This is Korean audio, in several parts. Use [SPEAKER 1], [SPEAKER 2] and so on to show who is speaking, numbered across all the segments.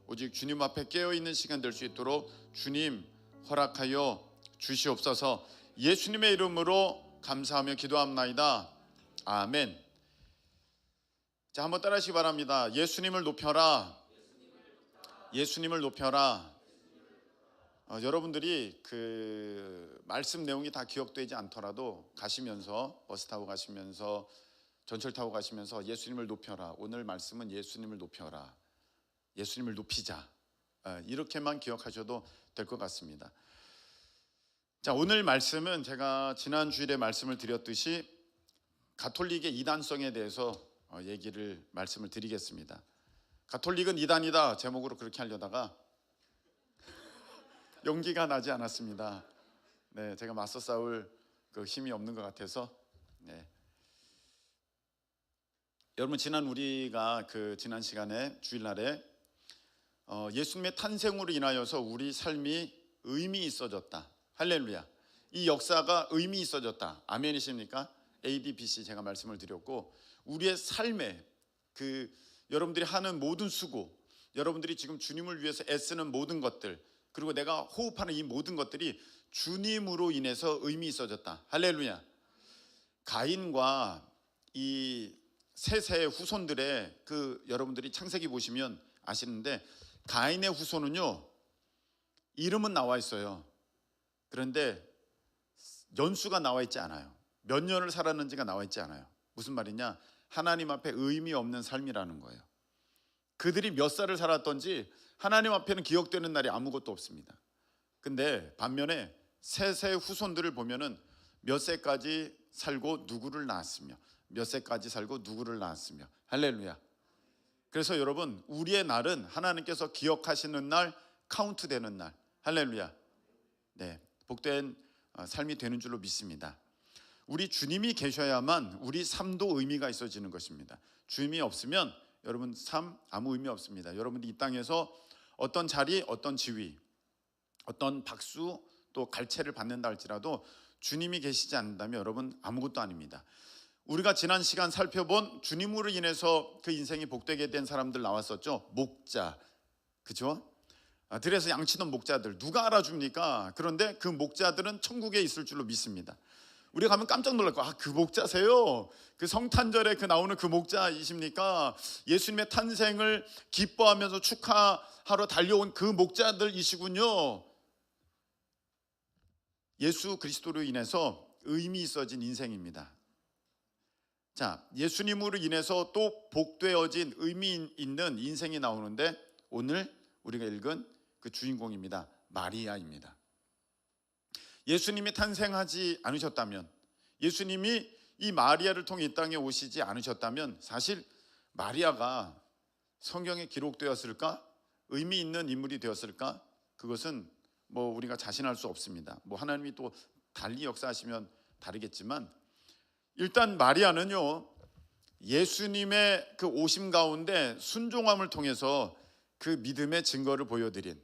[SPEAKER 1] 오직 주님 앞에 깨어있는 시간 될 수 있도록 주님 허락하여 주시옵소서. 예수님의 이름으로 감사하며 기도합나이다. 아멘. 자, 한번 따라하시기 바랍니다. 예수님을 높여라. 예수님을 높여라. 여러분들이 그 말씀 내용이 다 기억되지 않더라도 가시면서 버스 타고 가시면서 전철 타고 가시면서 예수님을 높여라. 오늘 말씀은 예수님을 높여라. 예수님을 높이자. 이렇게만 기억하셔도 될 것 같습니다. 자, 오늘 말씀은 제가 지난 주일에 말씀을 드렸듯이 가톨릭의 이단성에 대해서 말씀을 드리겠습니다. 가톨릭은 이단이다 제목으로 그렇게 하려다가 용기가 나지 않았습니다. 네, 제가 맞서 싸울 그 힘이 없는 것 같아서. 네. 여러분, 우리가 지난 시간에 주일날에 예수님의 탄생으로 인하여서 우리 삶이 의미 있어졌다. 할렐루야. 이 역사가 의미 있어졌다. 아멘이십니까? ADBC 제가 말씀을 드렸고, 우리의 삶에 여러분들이 하는 모든 수고, 여러분들이 지금 주님을 위해서 애쓰는 모든 것들, 그리고 내가 호흡하는 이 모든 것들이 주님으로 인해서 의미 있어졌다. 할렐루야. 가인과 이 셋의 후손들의 여러분들이 창세기 보시면 아시는데, 가인의 후손은요, 이름은 나와 있어요. 그런데 연수가 나와 있지 않아요. 몇 년을 살았는지가 나와 있지 않아요. 무슨 말이냐? 하나님 앞에 의미 없는 삶이라는 거예요. 그들이 몇 살을 살았던지 하나님 앞에는 기억되는 날이 아무것도 없습니다. 근데 반면에 셋의 후손들을 보면은 몇 세까지 살고 누구를 낳았으며, 몇 세까지 살고 누구를 낳았으며. 할렐루야. 그래서 여러분, 우리의 날은 하나님께서 기억하시는 날, 카운트 되는 날. 할렐루야. 네, 복된 삶이 되는 줄로 믿습니다. 우리 주님이 계셔야만 우리 삶도 의미가 있어지는 것입니다. 주님이 없으면 여러분 삶 아무 의미 없습니다. 여러분들이 이 땅에서 어떤 자리, 어떤 지위, 어떤 박수, 또 갈채를 받는다 할지라도 주님이 계시지 않는다면 여러분 아무것도 아닙니다. 우리가 지난 시간 살펴본 주님으로 인해서 그 인생이 복되게 된 사람들 나왔었죠. 목자, 그죠? 들에서 양치던 목자들 누가 알아줍니까? 그런데 그 목자들은 천국에 있을 줄로 믿습니다. 우리가 가면 깜짝 놀랄 거야. 그 목자세요? 그 성탄절에 나오는 그 목자이십니까? 예수님의 탄생을 기뻐하면서 축하하러 달려온 그 목자들이시군요. 예수 그리스도로 인해서 의미 있어진 인생입니다. 자, 예수님으로 인해서 또 복되어진 의미 있는 인생이 나오는데, 오늘 우리가 읽은 그 주인공입니다. 마리아입니다. 예수님이 탄생하지 않으셨다면, 예수님이 이 마리아를 통해 이 땅에 오시지 않으셨다면 사실 마리아가 성경에 기록되었을까? 의미 있는 인물이 되었을까? 그것은 우리가 자신할 수 없습니다. 하나님이 또 달리 역사하시면 다르겠지만, 일단 마리아는요, 예수님의 그 오심 가운데 순종함을 통해서 그 믿음의 증거를 보여드린,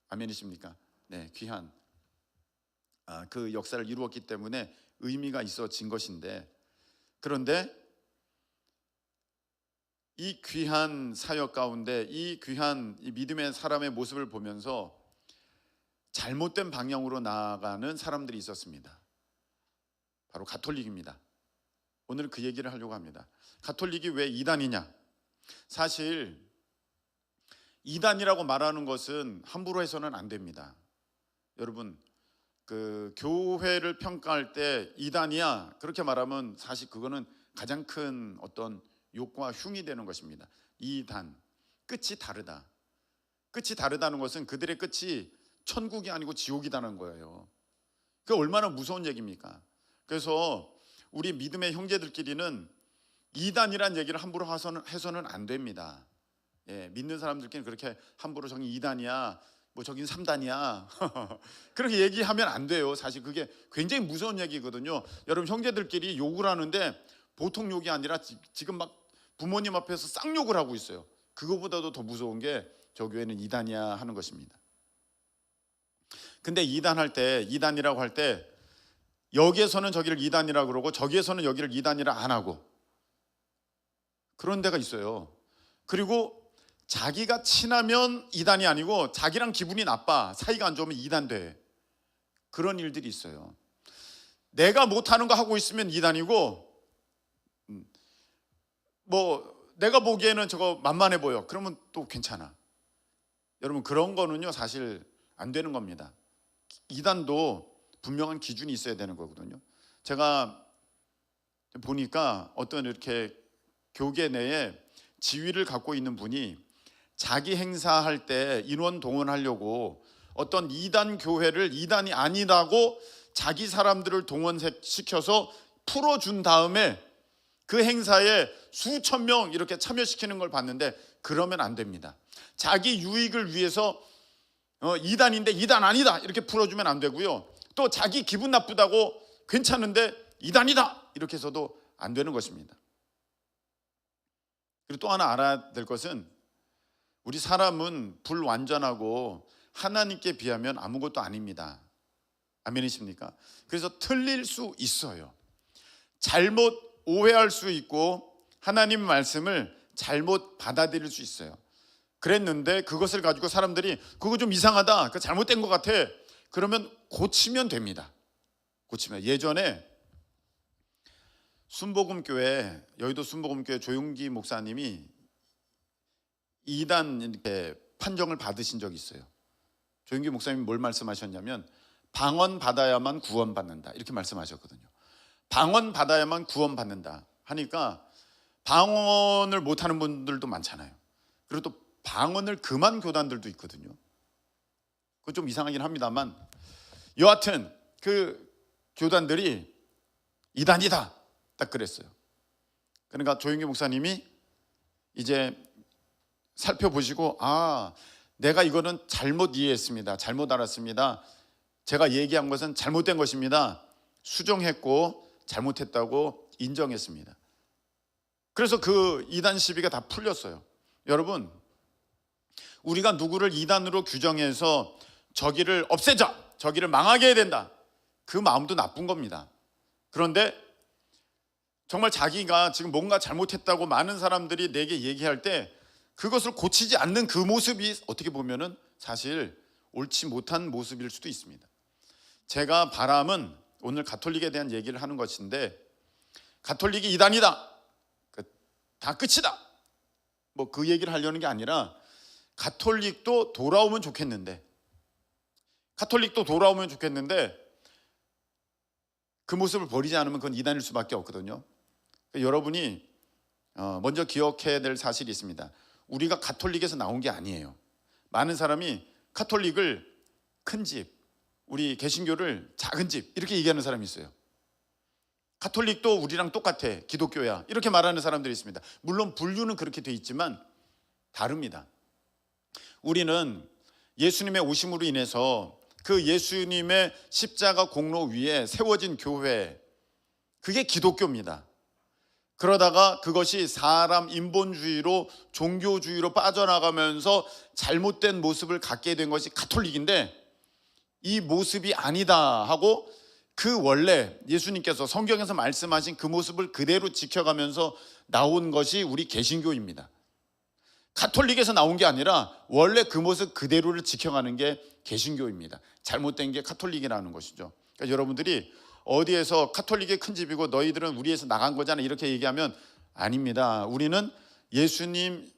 [SPEAKER 1] 아멘이십니까? 네, 귀한 그 역사를 이루었기 때문에 의미가 있어진 것인데, 그런데 이 귀한 사역 가운데 이 귀한 이 믿음의 사람의 모습을 보면서 잘못된 방향으로 나아가는 사람들이 있었습니다. 바로 가톨릭입니다. 오늘 그 얘기를 하려고 합니다. 가톨릭이 왜 이단이냐? 사실 이단이라고 말하는 것은 함부로 해서는 안 됩니다. 여러분, 교회를 평가할 때 이단이야 그렇게 말하면 사실 그거는 가장 큰 어떤 욕과 흉이 되는 것입니다. 이단, 끝이 다르다. 끝이 다르다는 것은 그들의 끝이 천국이 아니고 지옥이라는 거예요. 그게 얼마나 무서운 얘기입니까? 그래서 우리 믿음의 형제들끼리는 이단이란 얘기를 함부로 해서는 안 됩니다. 예, 믿는 사람들끼리는 그렇게 함부로 저긴 2단이야, 저긴 3단이야 그렇게 얘기하면 안 돼요. 사실 그게 굉장히 무서운 얘기거든요. 여러분, 형제들끼리 욕을 하는데 보통 욕이 아니라 지금 막 부모님 앞에서 쌍욕을 하고 있어요. 그거보다도 더 무서운 게 저 교회는 2단이야 하는 것입니다. 근데 2단이라고 할 때 여기에서는 저기를 2단이라고 그러고 저기에서는 여기를 2단이라 안 하고 그런 데가 있어요. 그리고 자기가 친하면 이단이 아니고 자기랑 기분이 나빠, 사이가 안 좋으면 이단 돼. 그런 일들이 있어요. 내가 못하는 거 하고 있으면 이단이고, 내가 보기에는 저거 만만해 보여, 그러면 또 괜찮아. 여러분, 그런 거는요 사실 안 되는 겁니다. 이단도 분명한 기준이 있어야 되는 거거든요. 제가 보니까 어떤 이렇게 교계 내에 지위를 갖고 있는 분이 자기 행사할 때 인원 동원하려고 어떤 이단 교회를 이단이 아니라고 자기 사람들을 동원시켜서 풀어준 다음에 그 행사에 수천 명 이렇게 참여시키는 걸 봤는데, 그러면 안 됩니다. 자기 유익을 위해서 이단인데 이단 아니다 이렇게 풀어주면 안 되고요. 또 자기 기분 나쁘다고 괜찮은데 이단이다 이렇게 해서도 안 되는 것입니다. 그리고 또 하나 알아야 될 것은, 우리 사람은 불완전하고 하나님께 비하면 아무것도 아닙니다. 아멘이십니까? 그래서 틀릴 수 있어요. 잘못 오해할 수 있고 하나님 말씀을 잘못 받아들일 수 있어요. 그랬는데 그것을 가지고 사람들이 그거 좀 이상하다, 그거 잘못된 것 같아, 그러면 고치면 됩니다. 고치면. 예전에 순복음교회, 여의도 순복음교회 조용기 목사님이 이단 이렇게 판정을 받으신 적이 있어요. 조용기 목사님이 뭘 말씀하셨냐면, 방언 받아야만 구원받는다 이렇게 말씀하셨거든요. 방언 받아야만 구원받는다 하니까 방언을 못하는 분들도 많잖아요. 그리고 또 방언을 금한 교단들도 있거든요. 그거 좀 이상하긴 합니다만, 여하튼 그 교단들이 이단이다 딱 그랬어요. 그러니까 조용기 목사님이 이제 살펴보시고, 내가 이거는 잘못 이해했습니다, 잘못 알았습니다, 제가 얘기한 것은 잘못된 것입니다, 수정했고 잘못했다고 인정했습니다. 그래서 그 이단 시비가 다 풀렸어요. 여러분, 우리가 누구를 이단으로 규정해서 저기를 없애자, 저기를 망하게 해야 된다, 그 마음도 나쁜 겁니다. 그런데 정말 자기가 지금 뭔가 잘못했다고 많은 사람들이 내게 얘기할 때 그것을 고치지 않는 그 모습이 어떻게 보면은 사실 옳지 못한 모습일 수도 있습니다. 제가 바람은 오늘 가톨릭에 대한 얘기를 하는 것인데, 가톨릭이 이단이다, 다 끝이다, 그 얘기를 하려는 게 아니라, 가톨릭도 돌아오면 좋겠는데 그 모습을 버리지 않으면 그건 이단일 수밖에 없거든요. 그러니까 여러분이 먼저 기억해야 될 사실이 있습니다. 우리가 가톨릭에서 나온 게 아니에요. 많은 사람이 가톨릭을 큰 집, 우리 개신교를 작은 집 이렇게 얘기하는 사람이 있어요. 가톨릭도 우리랑 똑같아, 기독교야, 이렇게 말하는 사람들이 있습니다. 물론 분류는 그렇게 돼 있지만 다릅니다. 우리는 예수님의 오심으로 인해서 그 예수님의 십자가 공로 위에 세워진 교회, 그게 기독교입니다. 그러다가 그것이 사람 인본주의로, 종교주의로 빠져나가면서 잘못된 모습을 갖게 된 것이 가톨릭인데, 이 모습이 아니다 하고 그 원래 예수님께서 성경에서 말씀하신 그 모습을 그대로 지켜가면서 나온 것이 우리 개신교입니다. 가톨릭에서 나온 게 아니라 원래 그 모습 그대로를 지켜가는 게 개신교입니다. 잘못된 게 가톨릭이라는 것이죠. 그러니까 여러분들이 어디에서 가톨릭이 큰 집이고 너희들은 우리에서 나간 거잖아 이렇게 얘기하면 아닙니다. 우리는 예수님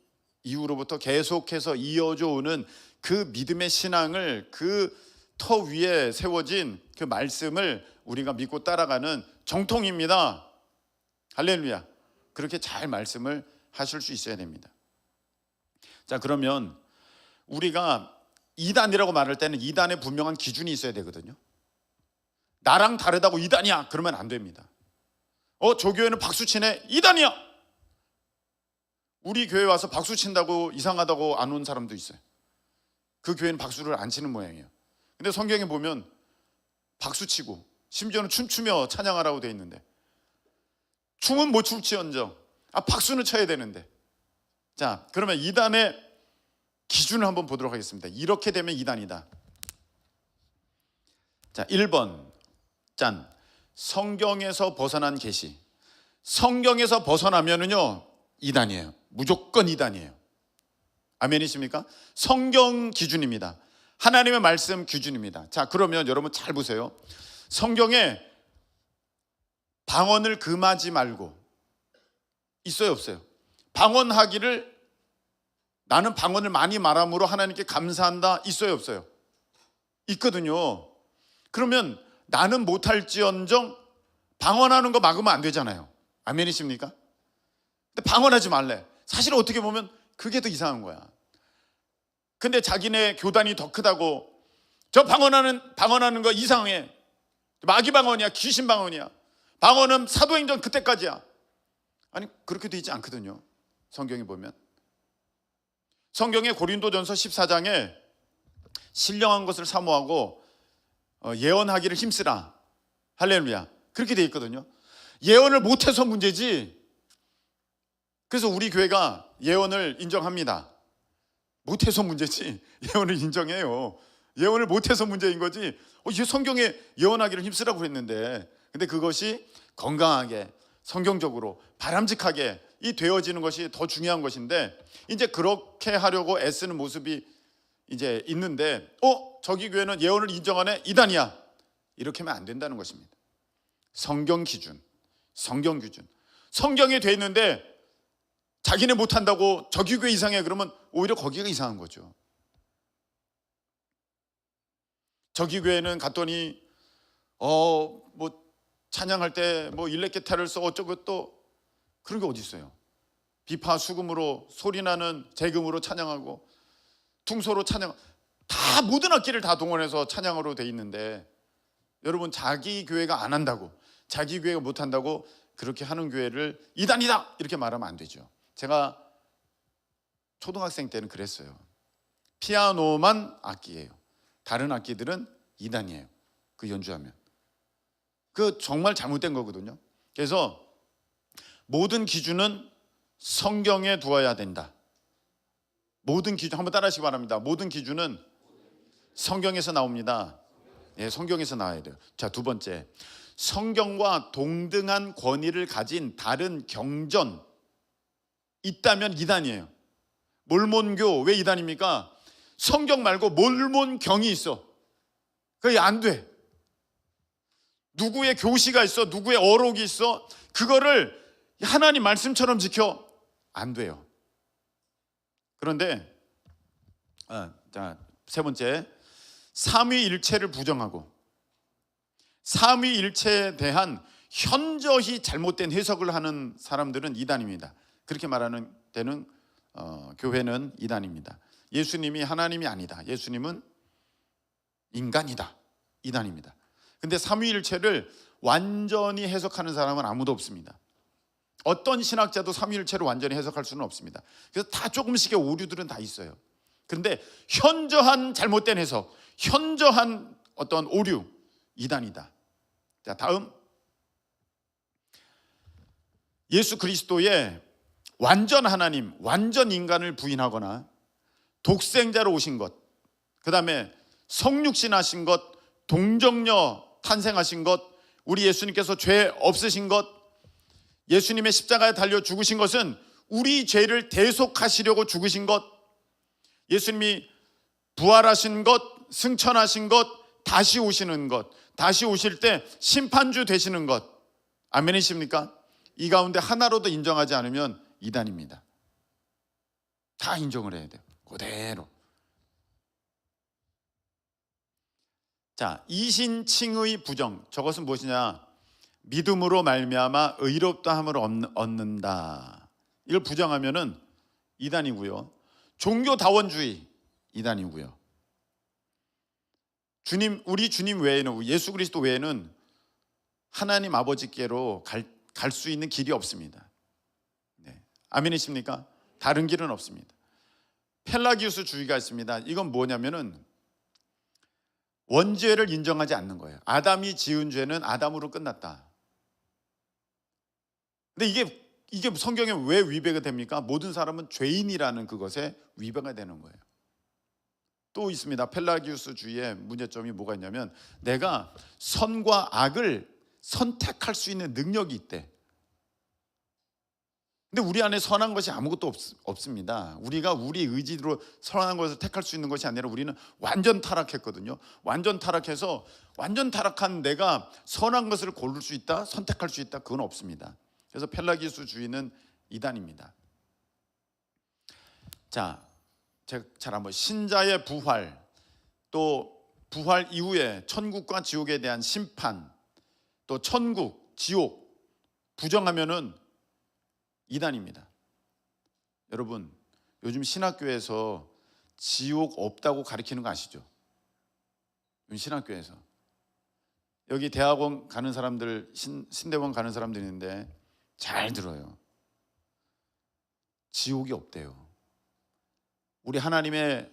[SPEAKER 1] 이후로부터 계속해서 이어져 오는 그 믿음의 신앙을, 그 터 위에 세워진 그 말씀을 우리가 믿고 따라가는 정통입니다. 할렐루야. 그렇게 잘 말씀을 하실 수 있어야 됩니다. 자, 그러면 우리가 이단이라고 말할 때는 이단의 분명한 기준이 있어야 되거든요. 나랑 다르다고 이단이야 그러면 안 됩니다. 저 교회는 박수 치네, 이단이야. 우리 교회 와서 박수 친다고 이상하다고 안 온 사람도 있어요. 그 교회는 박수를 안 치는 모양이에요. 근데 성경에 보면 박수 치고 심지어는 춤추며 찬양하라고 돼 있는데, 춤은 못 출지언정 박수는 쳐야 되는데. 자, 그러면 이단의 기준을 한번 보도록 하겠습니다. 이렇게 되면 이단이다. 자, 1번 짠, 성경에서 벗어난 계시. 성경에서 벗어나면은요 이단이에요. 무조건 이단이에요. 아멘이십니까? 성경 기준입니다. 하나님의 말씀 기준입니다. 자, 그러면 여러분 잘 보세요. 성경에 방언을 금하지 말고 있어요, 없어요? 방언하기를, 나는 방언을 많이 말함으로 하나님께 감사한다, 있어요, 없어요? 있거든요. 그러면 나는 못할지언정 방언하는 거 막으면 안 되잖아요. 아멘이십니까? 근데 방언하지 말래. 사실 어떻게 보면 그게 더 이상한 거야. 근데 자기네 교단이 더 크다고 저 방언하는 거 이상해. 마귀 방언이야, 귀신 방언이야. 방언은 사도행전 그때까지야. 아니, 그렇게 되지 않거든요. 성경에 보면. 성경의 고린도전서 14장에 신령한 것을 사모하고 예언하기를 힘쓰라. 할렐루야. 그렇게 돼 있거든요. 예언을 못해서 문제지. 그래서 우리 교회가 예언을 인정합니다. 못해서 문제지 예언을 인정해요. 예언을 못해서 문제인 거지. 이 성경에 예언하기를 힘쓰라고 했는데, 근데 그것이 건강하게 성경적으로 바람직하게 이 되어지는 것이 더 중요한 것인데, 이제 그렇게 하려고 애쓰는 모습이 이제 있는데, 저기 교회는 예언을 인정하네, 이단이야, 이렇게 하면 안 된다는 것입니다. 성경 기준, 성경 기준. 성경에 돼 있는데 자기네 못한다고 저기 교회 이상해 그러면 오히려 거기가 이상한 거죠. 저기 교회는 갔더니 뭐 찬양할 때 뭐 일렉기타를 써 어쩌고 또 그런 게 어디 있어요. 비파 수금으로 소리나는 재금으로 찬양하고 퉁소로 찬양, 다 모든 악기를 다 동원해서 찬양으로 돼 있는데, 여러분 자기 교회가 안 한다고, 자기 교회가 못 한다고 그렇게 하는 교회를 이단이다 이렇게 말하면 안 되죠. 제가 초등학생 때는 그랬어요. 피아노만 악기예요. 다른 악기들은 이단이에요. 그 연주하면. 그 정말 잘못된 거거든요. 그래서 모든 기준은 성경에 두어야 된다. 모든 기준, 한번 따라하시기 바랍니다. 모든 기준은 성경에서 나옵니다. 예, 성경에서 나와야 돼요. 자, 두 번째, 성경과 동등한 권위를 가진 다른 경전 있다면 이단이에요. 몰몬교 왜 이단입니까? 성경 말고 몰몬경이 있어. 그게 안 돼. 누구의 교시가 있어, 누구의 어록이 있어, 그거를 하나님 말씀처럼 지켜, 안 돼요. 그런데 자, 세 번째, 삼위일체를 부정하고 삼위일체에 대한 현저히 잘못된 해석을 하는 사람들은 이단입니다. 그렇게 말하는 때는 교회는 이단입니다. 예수님이 하나님이 아니다, 예수님은 인간이다, 이단입니다. 근데 삼위일체를 완전히 해석하는 사람은 아무도 없습니다. 어떤 신학자도 삼위일체를 완전히 해석할 수는 없습니다. 그래서 다 조금씩의 오류들은 다 있어요. 그런데 현저한 잘못된 해석, 현저한 어떤 오류, 이단이다. 자, 다음, 예수 그리스도의 완전 하나님, 완전 인간을 부인하거나 독생자로 오신 것, 그 다음에 성육신 하신 것, 동정녀 탄생하신 것, 우리 예수님께서 죄 없으신 것, 예수님의 십자가에 달려 죽으신 것은 우리 죄를 대속하시려고 죽으신 것, 예수님이 부활하신 것, 승천하신 것, 다시 오시는 것, 다시 오실 때 심판주 되시는 것, 아멘이십니까? 이 가운데 하나로도 인정하지 않으면 이단입니다. 다 인정을 해야 돼요. 그대로. 자, 이신칭의 부정, 저것은 무엇이냐? 믿음으로 말미암아 의롭다함을 얻는다. 이걸 부정하면은 이단이고요. 종교다원주의, 이단이고요. 우리 주님 외에는, 예수 그리스도 외에는 하나님 아버지께로 갈 수 있는 길이 없습니다. 네. 아멘이십니까? 다른 길은 없습니다. 펠라기우스 주의가 있습니다. 이건 뭐냐면은 원죄를 인정하지 않는 거예요. 아담이 지은 죄는 아담으로 끝났다. 근데 이게 성경에 왜 위배가 됩니까? 모든 사람은 죄인이라는 그것에 위배가 되는 거예요. 또 있습니다. 펠라기우스 주의의 문제점이 뭐가 있냐면, 내가 선과 악을 선택할 수 있는 능력이 있대. 근데 우리 안에 선한 것이 아무것도 없습니다. 우리가 우리 의지로 선한 것을 택할 수 있는 것이 아니라 우리는 완전 타락했거든요. 완전 타락해서 완전 타락한 내가 선한 것을 고를 수 있다, 선택할 수 있다, 그건 없습니다. 그래서 펠라기수주의는 이단입니다. 자, 제가 잘 한번 신자의 부활, 또 부활 이후에 천국과 지옥에 대한 심판, 또 천국, 지옥 부정하면은 이단입니다. 여러분, 요즘 신학교에서 지옥 없다고 가르치는 거 아시죠? 요즘 신학교에서 여기 대학원 가는 사람들, 신대원 가는 사람들 있는데 잘 들어요. 지옥이 없대요. 우리 하나님의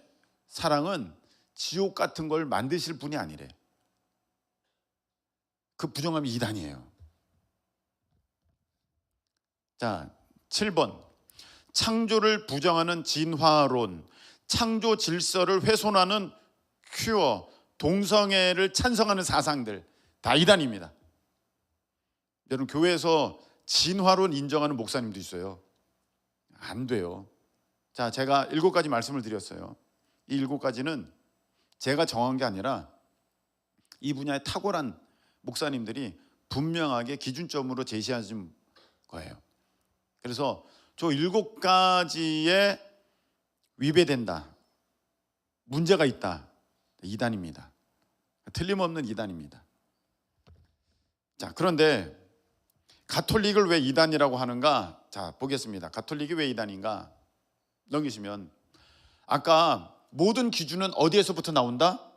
[SPEAKER 1] 사랑은 지옥 같은 걸 만드실 분이 아니래. 그 부정함이 이단이에요. 자, 7번. 창조를 부정하는 진화론, 창조 질서를 훼손하는 큐어, 동성애를 찬성하는 사상들 다 이단입니다. 여러분, 교회에서 진화론 인정하는 목사님도 있어요. 안 돼요. 자, 제가 7가지 말씀을 드렸어요. 이 7가지는 제가 정한 게 아니라 이 분야에 탁월한 목사님들이 분명하게 기준점으로 제시하신 거예요. 그래서 저 7가지에 위배된다, 문제가 있다, 이단입니다. 틀림없는 이단입니다. 자, 그런데 가톨릭을 왜 이단이라고 하는가? 자, 보겠습니다. 가톨릭이 왜 이단인가? 넘기시면, 아까 모든 기준은 어디에서부터 나온다?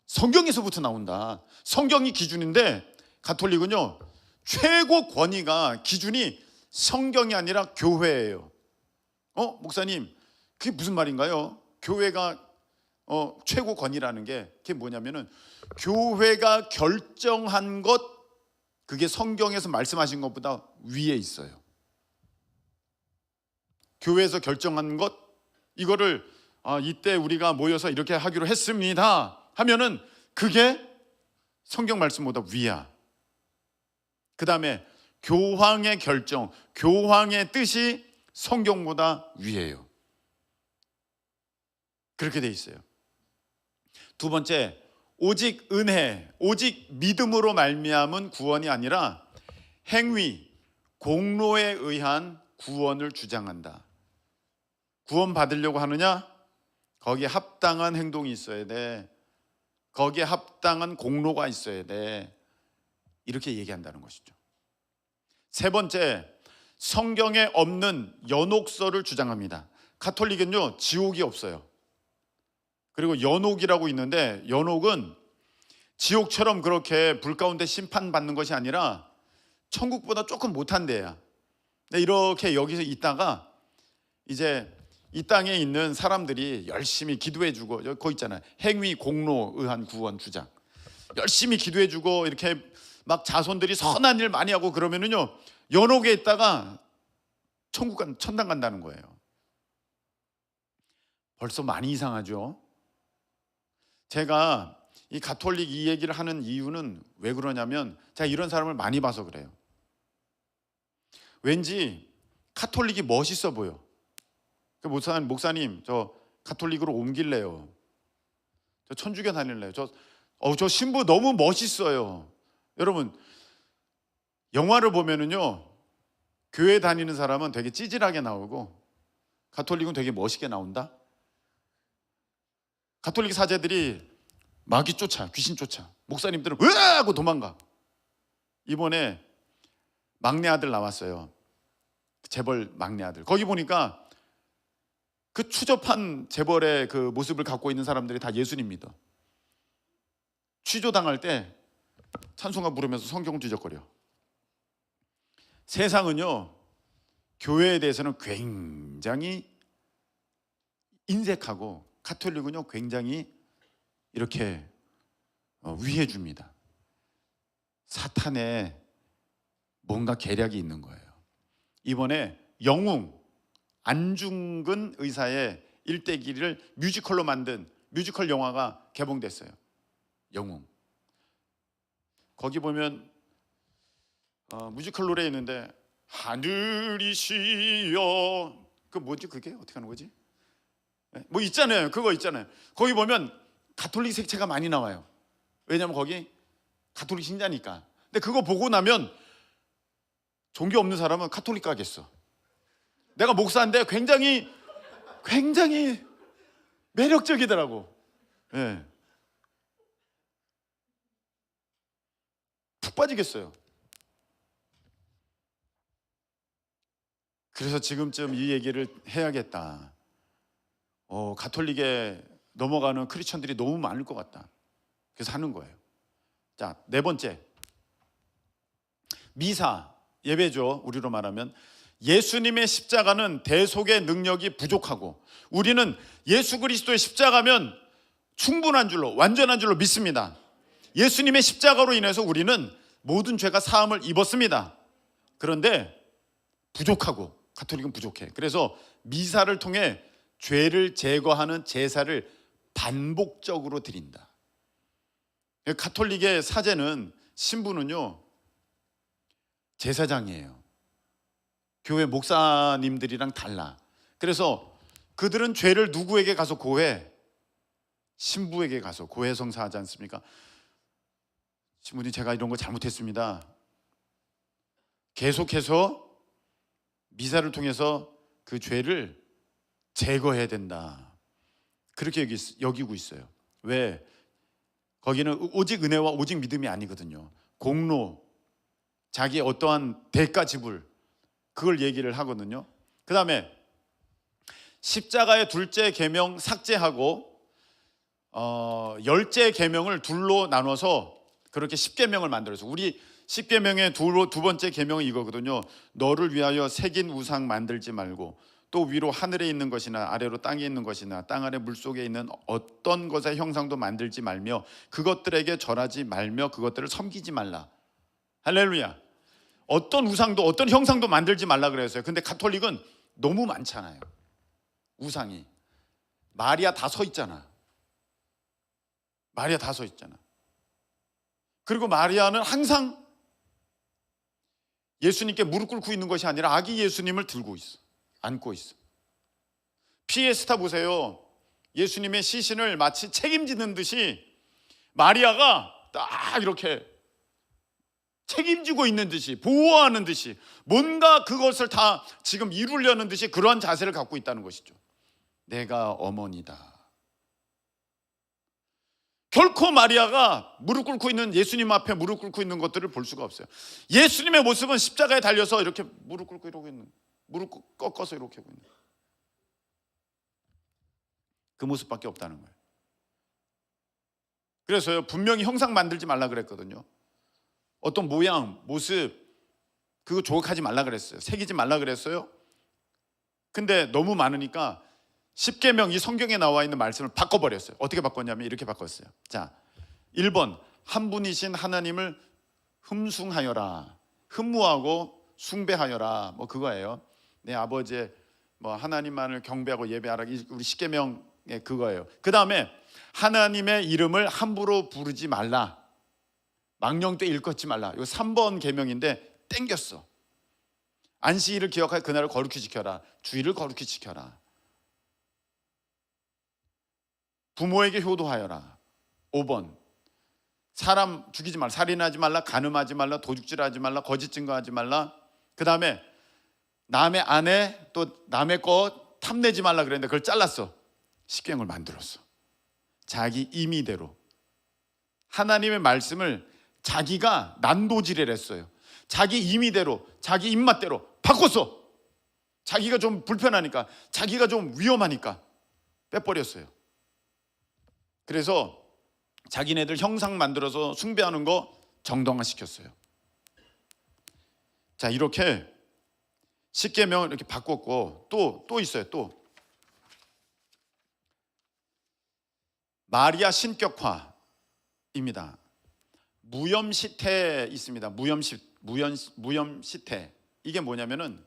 [SPEAKER 1] 성경에서부터 나온다. 성경이 기준인데 가톨릭은요, 최고 권위가, 기준이 성경이 아니라 교회예요. 목사님, 그게 무슨 말인가요? 교회가 최고 권위라는 게, 그게 뭐냐면은 교회가 결정한 것, 그게 성경에서 말씀하신 것보다 위에 있어요. 교회에서 결정한 것, 이거를 이때 우리가 모여서 이렇게 하기로 했습니다 하면은 그게 성경 말씀보다 위야. 그 다음에 교황의 결정, 교황의 뜻이 성경보다 위에요. 그렇게 돼 있어요. 두 번째, 오직 은혜, 오직 믿음으로 말미암은 구원이 아니라 행위, 공로에 의한 구원을 주장한다. 구원 받으려고 하느냐? 거기에 합당한 행동이 있어야 돼. 거기에 합당한 공로가 있어야 돼. 이렇게 얘기한다는 것이죠. 세 번째, 성경에 없는 연옥설을 주장합니다. 가톨릭은요, 지옥이 없어요. 그리고 연옥이라고 있는데, 연옥은 지옥처럼 그렇게 불 가운데 심판받는 것이 아니라 천국보다 조금 못한 데야. 이렇게 여기서 있다가 이제 이 땅에 있는 사람들이 열심히 기도해주고, 여기 거기 있잖아요, 행위 공로 의한 구원 주장, 열심히 기도해주고 이렇게 막 자손들이 선한 일 많이 하고 그러면은요, 연옥에 있다가 천당 간다는 거예요. 벌써 많이 이상하죠? 제가 이 가톨릭 이 얘기를 하는 이유는 왜 그러냐면, 제가 이런 사람을 많이 봐서 그래요. 왠지 가톨릭이 멋있어 보여. 목사님, 저 가톨릭으로 옮길래요. 저 천주교 다닐래요. 저 신부 너무 멋있어요. 여러분, 영화를 보면은요, 교회 다니는 사람은 되게 찌질하게 나오고 가톨릭은 되게 멋있게 나온다. 가톨릭 사제들이 마귀 쫓아, 귀신 쫓아. 목사님들은 으아 하고 도망가. 이번에 막내 아들 나왔어요. 재벌 막내 아들. 거기 보니까 그 추접한 재벌의 그 모습을 갖고 있는 사람들이 다 예수님 믿어. 취조당할 때 찬송가 부르면서 성경 뒤적거려. 세상은요, 교회에 대해서는 굉장히 인색하고, 가톨릭은요 굉장히 이렇게 위해 줍니다. 사탄의 뭔가 계략이 있는 거예요. 이번에 영웅 안중근 의사의 일대기를 뮤지컬로 만든 뮤지컬 영화가 개봉됐어요. 영웅. 거기 보면 뮤지컬 노래 있는데 하늘이시여. 그 뭐지 그게 어떻게 하는 거지? 뭐 있잖아요. 그거 있잖아요. 거기 보면 가톨릭 색채가 많이 나와요. 왜냐면 거기 가톨릭 신자니까. 근데 그거 보고 나면 종교 없는 사람은 가톨릭 가겠어. 내가 목사인데 굉장히 매력적이더라고. 예. 푹 빠지겠어요. 그래서 지금쯤 이 얘기를 해야겠다. 가톨릭에 넘어가는 크리스천들이 너무 많을 것 같다. 그래서 하는 거예요. 자, 네 번째, 미사, 예배죠. 우리로 말하면 예수님의 십자가는 대속의 능력이 부족하고 우리는 예수 그리스도의 십자가면 충분한 줄로, 완전한 줄로 믿습니다. 예수님의 십자가로 인해서 우리는 모든 죄가 사함을 입었습니다. 그런데 부족하고, 가톨릭은 부족해. 그래서 미사를 통해 죄를 제거하는 제사를 반복적으로 드린다. 가톨릭의 사제는, 신부는요, 제사장이에요. 교회 목사님들이랑 달라. 그래서 그들은 죄를 누구에게 가서 고해? 신부에게 가서 고해 성사하지 않습니까? 신부님, 제가 이런 거 잘못했습니다. 계속해서 미사를 통해서 그 죄를 제거해야 된다. 그렇게 여기고 있어요. 왜? 거기는 오직 은혜와 오직 믿음이 아니거든요. 공로, 자기의 어떠한 대가 지불, 그걸 얘기를 하거든요. 그 다음에 십자가의 둘째 계명 삭제하고 10째 계명을 둘로 나눠서 그렇게 10계명을 만들어서, 우리 10계명의 두 번째 계명은 이거거든요. 너를 위하여 새긴 우상 만들지 말고, 또 위로 하늘에 있는 것이나 아래로 땅에 있는 것이나 땅 아래 물속에 있는 어떤 것의 형상도 만들지 말며 그것들에게 절하지 말며 그것들을 섬기지 말라. 할렐루야. 어떤 우상도 어떤 형상도 만들지 말라 그랬어요. 근데 가톨릭은 너무 많잖아요. 우상이. 마리아 다 서 있잖아. 마리아 다 서 있잖아. 그리고 마리아는 항상 예수님께 무릎 꿇고 있는 것이 아니라 아기 예수님을 들고 있어. 안고 있어. 피에스타 보세요. 예수님의 시신을 마치 책임지는 듯이 마리아가 딱 이렇게 책임지고 있는 듯이, 보호하는 듯이, 뭔가 그것을 다 지금 이루려는 듯이 그러한 자세를 갖고 있다는 것이죠. 내가 어머니다. 결코 마리아가 무릎 꿇고 있는, 예수님 앞에 무릎 꿇고 있는 것들을 볼 수가 없어요. 예수님의 모습은 십자가에 달려서 이렇게 무릎 꿇고 이러고 있는, 무릎 꺾어서 이렇게 하고 있는 그 모습밖에 없다는 거예요. 그래서요, 분명히 형상 만들지 말라 그랬거든요. 어떤 모양, 모습, 그거 조각하지 말라 그랬어요. 새기지 말라 그랬어요. 근데 너무 많으니까 10계명, 이 성경에 나와 있는 말씀을 바꿔버렸어요. 어떻게 바꿨냐면 이렇게 바꿨어요. 자, 1번, 한 분이신 하나님을 흠숭하여라. 흠무하고 숭배하여라. 뭐 그거예요. 내 아버지의 뭐 하나님만을 경배하고 예배하라. 우리 10계명의 그거예요. 그 다음에 하나님의 이름을 함부로 부르지 말라. 망령되 일컫지 말라. 이거 3번 계명인데 땡겼어. 안식일을 기억하여 그날을 거룩히 지켜라. 주일을 거룩히 지켜라. 부모에게 효도하여라. 5번, 사람 죽이지 말라. 살인하지 말라. 간음하지 말라. 도둑질하지 말라. 거짓 증거하지 말라. 그 다음에 남의 아내 또 남의 거 탐내지 말라 그랬는데 그걸 잘랐어. 십계명을 만들었어. 자기 임의대로 하나님의 말씀을 자기가 난도질을 했어요. 자기 임의대로, 자기 입맛대로 바꿨어. 자기가 좀 불편하니까, 자기가 좀 위험하니까 빼버렸어요. 그래서 자기네들 형상 만들어서 숭배하는 거 정당화시켰어요. 자, 이렇게 십계명을 이렇게 바꿨고, 또 있어요. 또 마리아 신격화입니다. 무염시태 있습니다. 무염시태. 이게 뭐냐면은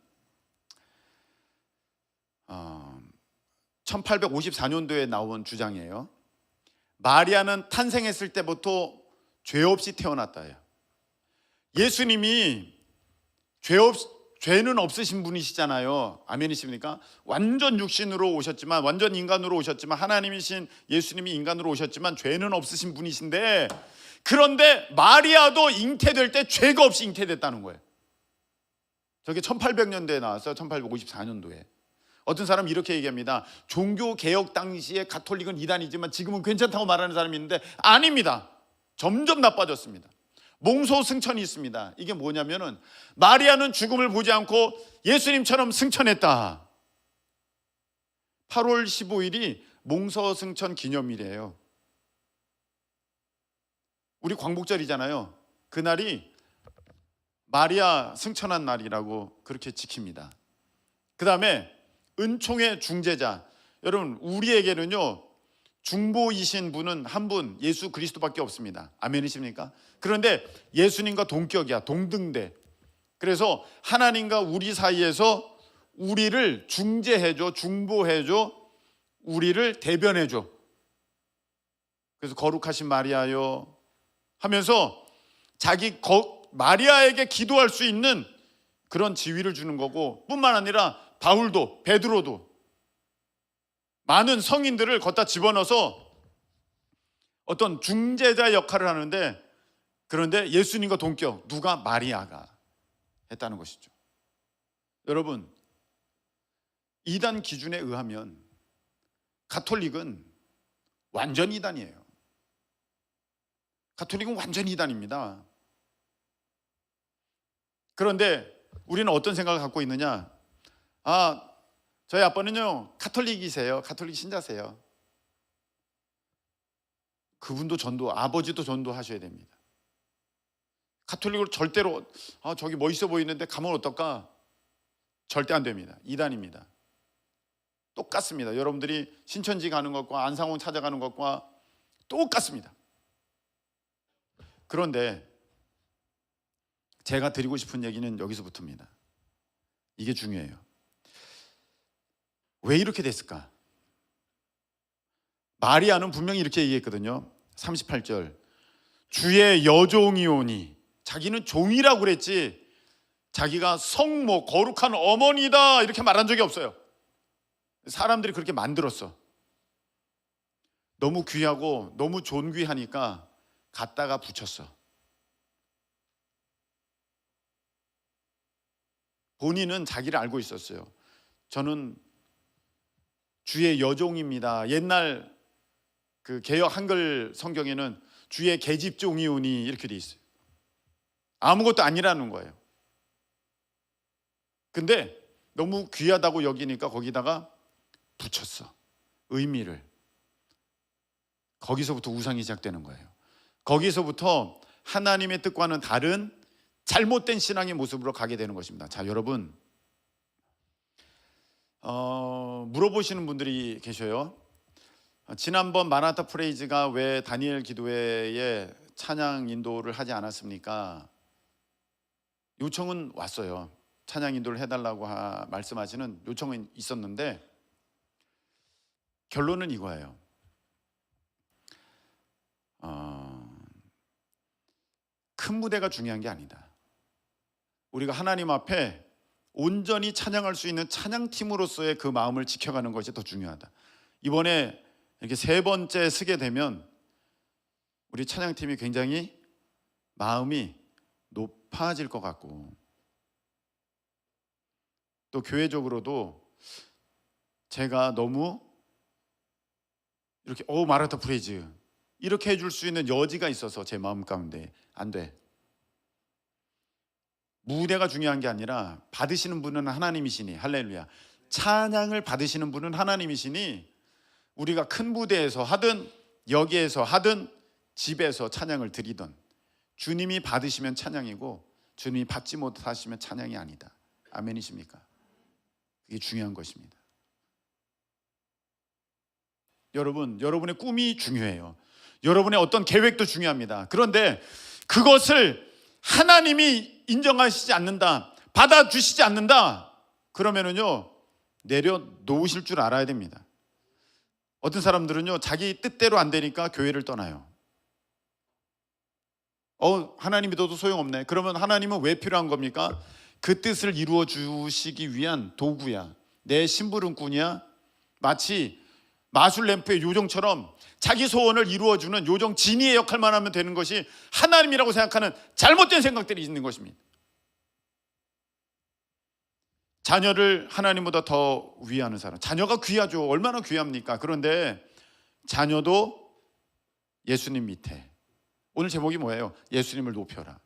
[SPEAKER 1] 1854년도에 나온 주장이에요. 마리아는 탄생했을 때부터 죄 없이 태어났다예요. 예수님이 죄 죄는 없으신 분이시잖아요. 아멘이십니까? 완전 육신으로 오셨지만, 완전 인간으로 오셨지만, 하나님이신 예수님이 인간으로 오셨지만 죄는 없으신 분이신데, 그런데 마리아도 잉태될 때 죄가 없이 잉태됐다는 거예요. 저게 1800년대에 나왔어요. 1854년도에. 어떤 사람은 이렇게 얘기합니다. 종교개혁 당시에 가톨릭은 이단이지만 지금은 괜찮다고 말하는 사람이 있는데 아닙니다. 점점 나빠졌습니다. 몽소승천이 있습니다. 이게 뭐냐면은 마리아는 죽음을 보지 않고 예수님처럼 승천했다. 8월 15일이 몽소승천 기념일이에요. 우리 광복절이잖아요. 그날이 마리아 승천한 날이라고 그렇게 지킵니다. 그 다음에 은총의 중재자. 여러분, 우리에게는요 중보이신 분은 한 분, 예수 그리스도밖에 없습니다. 아멘이십니까? 그런데 예수님과 동격이야, 동등대. 그래서 하나님과 우리 사이에서 우리를 중재해줘, 중보해줘, 우리를 대변해줘. 그래서 거룩하신 마리아요 하면서 마리아에게 기도할 수 있는 그런 지위를 주는 거고, 뿐만 아니라 바울도, 베드로도 많은 성인들을 걷다 집어넣어서 어떤 중재자 역할을 하는데, 그런데 예수님과 동격, 누가? 마리아가 했다는 것이죠. 여러분, 이단 기준에 의하면 가톨릭은 완전 이단이에요. 가톨릭은 완전 이단입니다. 그런데 우리는 어떤 생각을 갖고 있느냐? 저희 아빠는요 가톨릭이세요. 가톨릭 신자세요. 그분도 전도, 아버지도 전도하셔야 됩니다. 가톨릭을 절대로 저기 멋있어 보이는데 가면 어떨까? 절대 안 됩니다. 이단입니다. 똑같습니다. 여러분들이 신천지 가는 것과 안상홍 찾아가는 것과 똑같습니다. 그런데 제가 드리고 싶은 얘기는 여기서부터입니다. 이게 중요해요. 왜 이렇게 됐을까? 마리아는 분명히 이렇게 얘기했거든요. 38절, 주의 여종이오니. 자기는 종이라고 그랬지 자기가 성모, 거룩한 어머니다 이렇게 말한 적이 없어요. 사람들이 그렇게 만들었어. 너무 귀하고 너무 존귀하니까 갖다가 붙였어. 본인은 자기를 알고 있었어요. 저는 주의 여종입니다. 옛날 그 개역 한글 성경에는 주의 계집종이오니 이렇게 돼 있어요. 아무것도 아니라는 거예요. 근데 너무 귀하다고 여기니까 거기다가 붙였어. 의미를. 거기서부터 우상이 시작되는 거예요. 거기서부터 하나님의 뜻과는 다른 잘못된 신앙의 모습으로 가게 되는 것입니다. 자, 여러분, 물어보시는 분들이 계셔요. 지난번 마라나타 프레이즈가 왜 다니엘 기도회에 찬양 인도를 하지 않았습니까? 요청은 왔어요. 찬양 인도를 해달라고 말씀하시는 요청은 있었는데 결론은 이거예요. 큰 무대가 중요한 게 아니다. 우리가 하나님 앞에 온전히 찬양할 수 있는 찬양팀으로서의 그 마음을 지켜가는 것이 더 중요하다. 이번에 이렇게 세 번째 쓰게 되면 우리 찬양팀이 굉장히 마음이 높아질 것 같고, 또 교회적으로도 제가 너무 이렇게 마라나타 프레이즈 이렇게 해줄 수 있는 여지가 있어서 제 마음 가운데 안 돼. 무대가 중요한 게 아니라 받으시는 분은 하나님이시니, 할렐루야, 찬양을 받으시는 분은 하나님이시니 우리가 큰 무대에서 하든 여기에서 하든 집에서 찬양을 드리던 주님이 받으시면 찬양이고 주님이 받지 못하시면 찬양이 아니다. 아멘이십니까? 그게 중요한 것입니다. 여러분, 여러분의 꿈이 중요해요. 여러분의 어떤 계획도 중요합니다. 그런데 그것을 하나님이 인정하시지 않는다, 받아주시지 않는다, 그러면은요 내려놓으실 줄 알아야 됩니다. 어떤 사람들은요 자기 뜻대로 안 되니까 교회를 떠나요. 하나님 믿어도 소용없네. 그러면 하나님은 왜 필요한 겁니까? 그 뜻을 이루어 주시기 위한 도구야. 내 심부름꾼이야. 마치 마술 램프의 요정처럼 자기 소원을 이루어주는 요정 지니의 역할만 하면 되는 것이 하나님이라고 생각하는 잘못된 생각들이 있는 것입니다. 자녀를 하나님보다 더 위하는 사람. 자녀가 귀하죠. 얼마나 귀합니까? 그런데 자녀도 예수님 밑에. 오늘 제목이 뭐예요? 예수님을 높여라.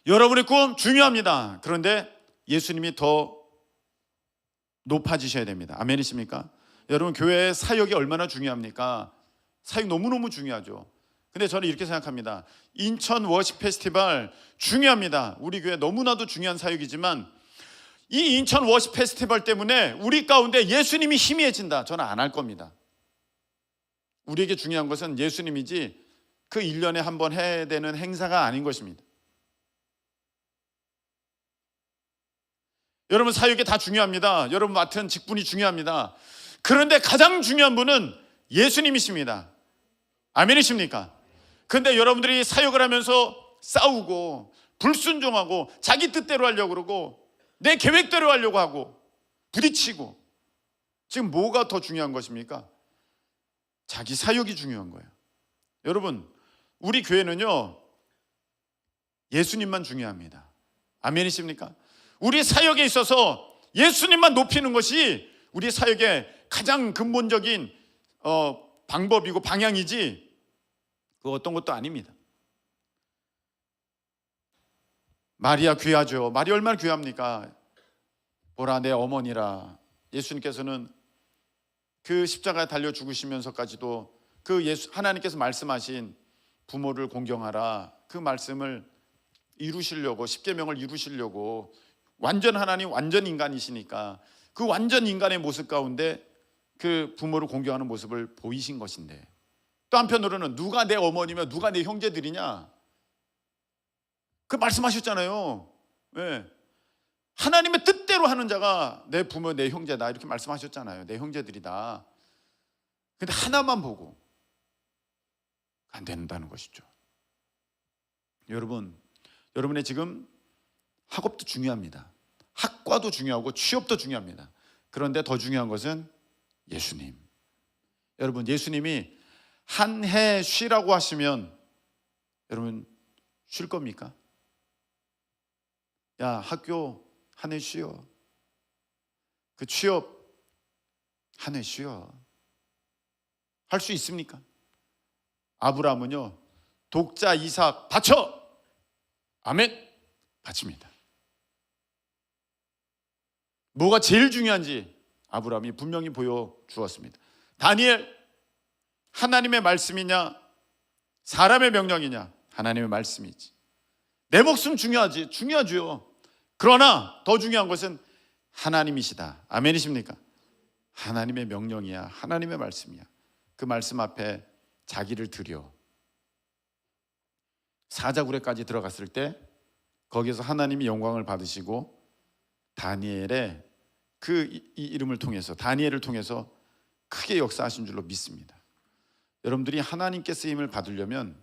[SPEAKER 1] 여러분의 꿈 중요합니다. 그런데 예수님이 더 높아지셔야 됩니다. 아멘이십니까? 여러분, 교회의 사역이 얼마나 중요합니까? 사역 너무너무 중요하죠. 근데 저는 이렇게 생각합니다. 인천 워십 페스티벌 중요합니다. 우리 교회 너무나도 중요한 사역이지만 이 인천 워십 페스티벌 때문에 우리 가운데 예수님이 희미해진다. 저는 안 할 겁니다. 우리에게 중요한 것은 예수님이지 그 1년에 한 번 해야 되는 행사가 아닌 것입니다. 여러분, 사역이 다 중요합니다. 여러분 맡은 직분이 중요합니다. 그런데 가장 중요한 분은 예수님이십니다. 아멘이십니까? 그런데 여러분들이 사역을 하면서 싸우고 불순종하고 자기 뜻대로 하려고 그러고 내 계획대로 하려고 하고 부딪히고, 지금 뭐가 더 중요한 것입니까? 자기 사역이 중요한 거예요. 여러분, 우리 교회는요 예수님만 중요합니다. 아멘이십니까? 우리 사역에 있어서 예수님만 높이는 것이 우리 사역의 가장 근본적인 방법이고 방향이지 그 어떤 것도 아닙니다. 마리아 귀하죠. 마리아 얼마나 귀합니까? 보라 내 어머니라. 예수님께서는 그 십자가에 달려 죽으시면서까지도 그 하나님께서 말씀하신 부모를 공경하라, 그 말씀을 이루시려고, 십계명을 이루시려고, 완전 하나님 완전 인간이시니까 그 완전 인간의 모습 가운데 그 부모를 공경하는 모습을 보이신 것인데, 또 한편으로는 누가 내 어머니며 누가 내 형제들이냐, 그 말씀하셨잖아요. 네. 하나님의 뜻대로 하는 자가 내 부모 내 형제다, 이렇게 말씀하셨잖아요. 내 형제들이다. 근데 하나만 보고 안 된다는 것이죠. 여러분, 여러분의 지금 학업도 중요합니다. 학과도 중요하고 취업도 중요합니다. 그런데 더 중요한 것은 예수님. 여러분, 예수님이 한 해 쉬라고 하시면 여러분 쉴 겁니까? 야, 학교 한 해 쉬어. 그 취업 한 해 쉬어. 할 수 있습니까? 아브라함은요 독자 이삭 바쳐. 아멘. 바칩니다. 뭐가 제일 중요한지 아브라함이 분명히 보여주었습니다. 다니엘, 하나님의 말씀이냐 사람의 명령이냐? 하나님의 말씀이지. 내 목숨 중요하지. 중요하죠. 그러나 더 중요한 것은 하나님이시다. 아멘이십니까? 하나님의 명령이야. 하나님의 말씀이야. 그 말씀 앞에 자기를 드려 사자굴에까지 들어갔을 때 거기서 하나님이 영광을 받으시고 다니엘의 그 이름을 통해서, 다니엘을 통해서 크게 역사하신 줄로 믿습니다. 여러분들이 하나님께 쓰임을 받으려면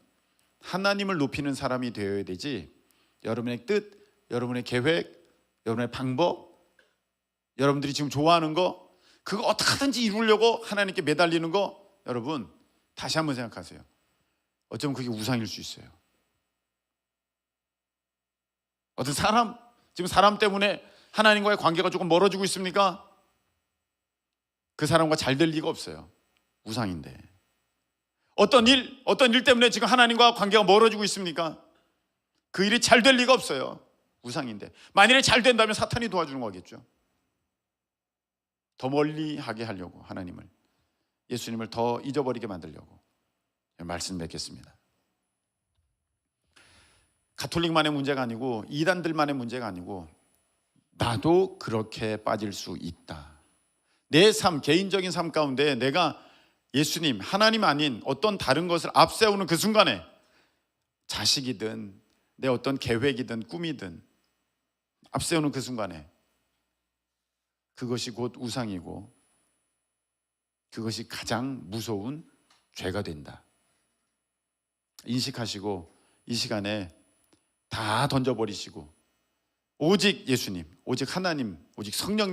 [SPEAKER 1] 하나님을 높이는 사람이 되어야 되지, 여러분의 뜻, 여러분의 계획, 여러분의 방법, 여러분들이 지금 좋아하는 거, 그거 어떻게 하든지 이루려고 하나님께 매달리는 거, 여러분 다시 한번 생각하세요. 어쩌면 그게 우상일 수 있어요. 어떤 사람, 지금 사람 때문에 하나님과의 관계가 조금 멀어지고 있습니까? 그 사람과 잘 될 리가 없어요. 우상인데. 어떤 일 때문에 지금 하나님과 관계가 멀어지고 있습니까? 그 일이 잘 될 리가 없어요. 우상인데. 만일에 잘 된다면 사탄이 도와주는 거겠죠. 더 멀리 하게 하려고, 하나님을, 예수님을 더 잊어버리게 만들려고 말씀 맺겠습니다. 가톨릭만의 문제가 아니고 이단들만의 문제가 아니고 나도 그렇게 빠질 수 있다. 내 삶, 개인적인 삶 가운데 내가 예수님, 하나님 아닌 어떤 다른 것을 앞세우는 그 순간에 자식이든 내 어떤 계획이든 꿈이든 앞세우는 그 순간에 그것이 곧 우상이고 그것이 가장 무서운 죄가 된다. 인식하시고 이 시간에 다 던져버리시고 오직 예수님, 오직 하나님, 오직 성령